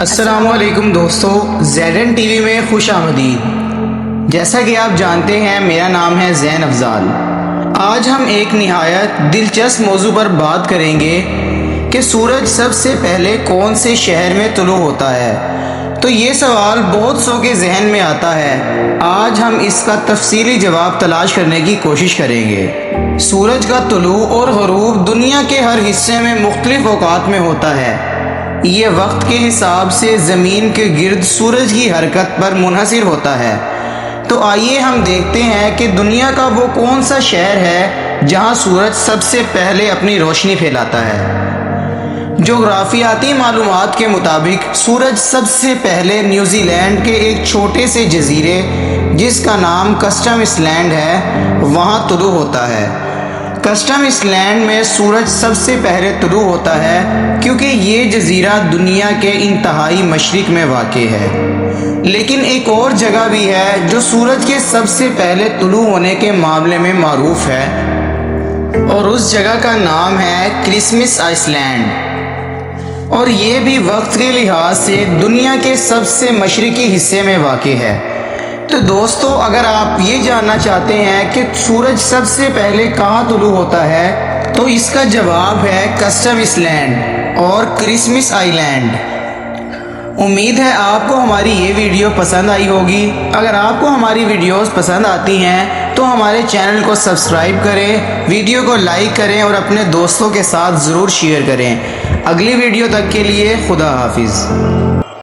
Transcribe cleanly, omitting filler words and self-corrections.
السلام علیکم دوستو، زیڈن ٹی وی میں خوش آمدید۔ جیسا کہ آپ جانتے ہیں میرا نام ہے زین افضال۔ آج ہم ایک نہایت دلچسپ موضوع پر بات کریں گے کہ سورج سب سے پہلے کون سے شہر میں طلوع ہوتا ہے۔ تو یہ سوال بہت سو کے ذہن میں آتا ہے۔ آج ہم اس کا تفصیلی جواب تلاش کرنے کی کوشش کریں گے۔ سورج کا طلوع اور غروب دنیا کے ہر حصے میں مختلف اوقات میں ہوتا ہے۔ یہ وقت کے حساب سے زمین کے گرد سورج کی حرکت پر منحصر ہوتا ہے۔ تو آئیے ہم دیکھتے ہیں کہ دنیا کا وہ کون سا شہر ہے جہاں سورج سب سے پہلے اپنی روشنی پھیلاتا ہے۔ جغرافیاتی معلومات کے مطابق سورج سب سے پہلے نیوزی لینڈ کے ایک چھوٹے سے جزیرے جس کا نام کسٹمس لینڈ ہے وہاں طلوع ہوتا ہے۔ کسٹمس لینڈ میں سورج سب سے پہلے طلوع ہوتا ہے کیونکہ یہ جزیرہ دنیا کے انتہائی مشرق میں واقع ہے۔ لیکن ایک اور جگہ بھی ہے جو سورج کے سب سے پہلے طلوع ہونے کے معاملے میں معروف ہے، اور اس جگہ کا نام ہے کرسمس آئس لینڈ، اور یہ بھی وقت کے لحاظ سے دنیا کے سب سے مشرقی حصے میں واقع ہے۔ تو دوستو، اگر آپ یہ جاننا چاہتے ہیں کہ سورج سب سے پہلے کہاں طلوع ہوتا ہے تو اس کا جواب ہے کسٹمس لینڈ اور کرسمس آئی لینڈ۔ امید ہے آپ کو ہماری یہ ویڈیو پسند آئی ہوگی۔ اگر آپ کو ہماری ویڈیوز پسند آتی ہیں تو ہمارے چینل کو سبسکرائب کریں، ویڈیو کو لائک کریں اور اپنے دوستوں کے ساتھ ضرور شیئر کریں۔ اگلی ویڈیو تک کے لیے خدا حافظ۔